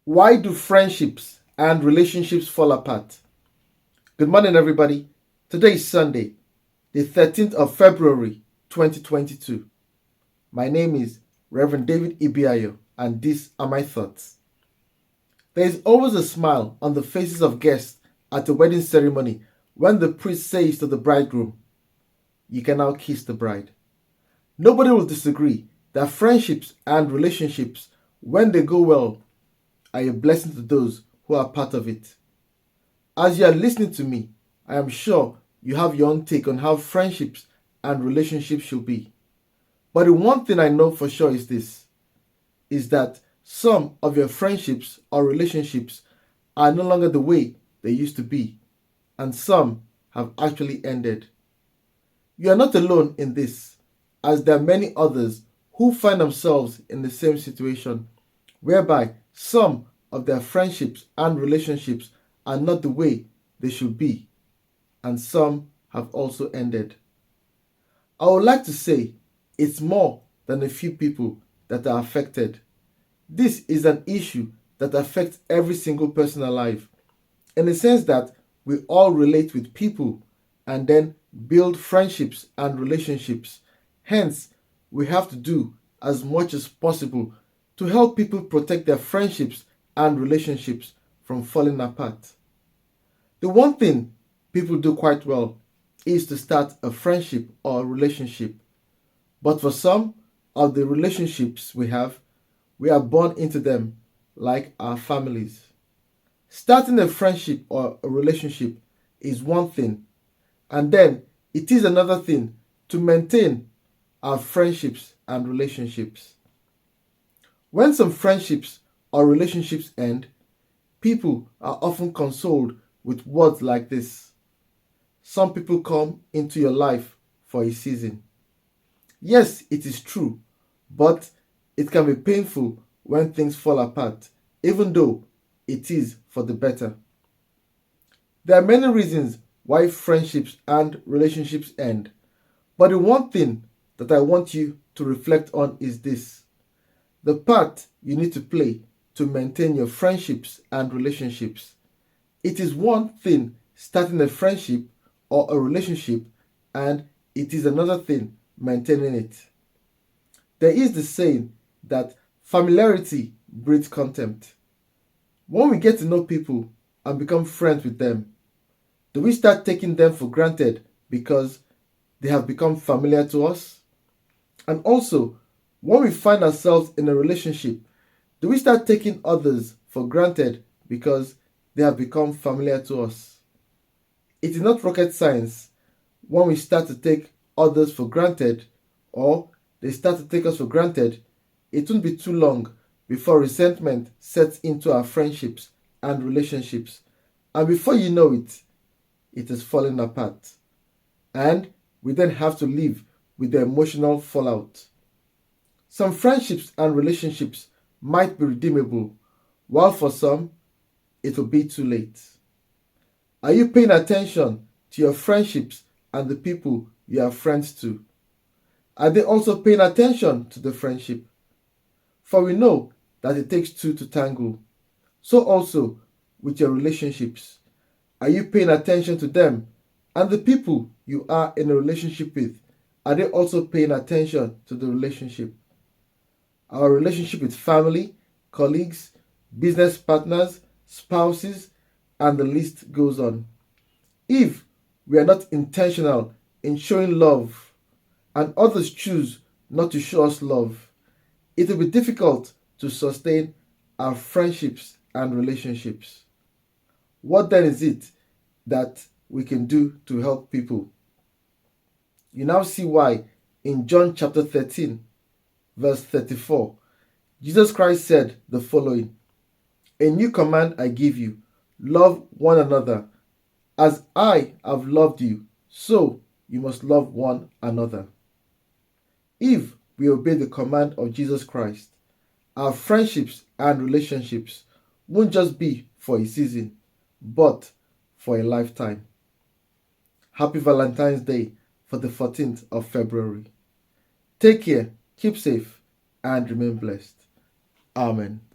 Why do friendships and relationships fall apart? Good morning, everybody. Today is Sunday, the 13th of February, 2022. My name is Reverend David Ibiayo, and these are my thoughts. There is always a smile on the faces of guests at a wedding ceremony when the priest says to the bridegroom, "You can now kiss the bride." Nobody will disagree that friendships and relationships, when they go well, are a blessing to those who are part of it. As you are listening to me, I am sure you have your own take on how friendships and relationships should be. But the one thing I know for sure is that some of your friendships or relationships are no longer the way they used to be, and some have actually ended. You are not alone in this, as there are many others who find themselves in the same situation, whereby some of their friendships and relationships are not the way they should be, and some have also ended. I would like to say it's more than a few people that are affected. This is an issue that affects every single person alive, in the sense that we all relate with people and then build friendships and relationships. Hence, we have to do as much as possible to help people protect their friendships and relationships from falling apart. The one thing people do quite well is to start a friendship or a relationship. But for some of the relationships we are born into them like our families. Starting a friendship or a relationship is one thing, and then it is another thing to maintain our friendships and relationships. When some friendships or relationships end, people are often consoled with words like this: "Some people come into your life for a season." Yes, it is true, but it can be painful when things fall apart, even though it is for the better. There are many reasons why friendships and relationships end, but the one thing that I want you to reflect on is this: the part you need to play to maintain your friendships and relationships. It is one thing starting a friendship or a relationship, and it is another thing maintaining it. There is the saying that familiarity breeds contempt. When we get to know people and become friends with them, do we start taking them for granted because they have become familiar to us? And also, when we find ourselves in a relationship, do we start taking others for granted because they have become familiar to us? It is not rocket science when we start to take others for granted, or they start to take us for granted. It won't be too long before resentment sets into our friendships and relationships. And before you know it, it is falling apart. And we then have to live with the emotional fallout. Some friendships and relationships might be redeemable, while for some, it will be too late. Are you paying attention to your friendships and the people you are friends to? Are they also paying attention to the friendship? For we know that it takes two to tango. So also with your relationships. Are you paying attention to them? And the people you are in a relationship with, are they also paying attention to the relationship? Our relationship with family, colleagues, business partners, spouses, and the list goes on. If we are not intentional in showing love and others choose not to show us love, it will be difficult to sustain our friendships and relationships. What then is it that we can do to help people? You now see why in John chapter 13, verse 34, Jesus Christ said the following: "A new command I give you, love one another. As I have loved you, so you must love one another." If we obey the command of Jesus Christ, our friendships and relationships won't just be for a season, but for a lifetime. Happy Valentine's Day for the 14th of February. Take care, keep safe, and remain blessed. Amen.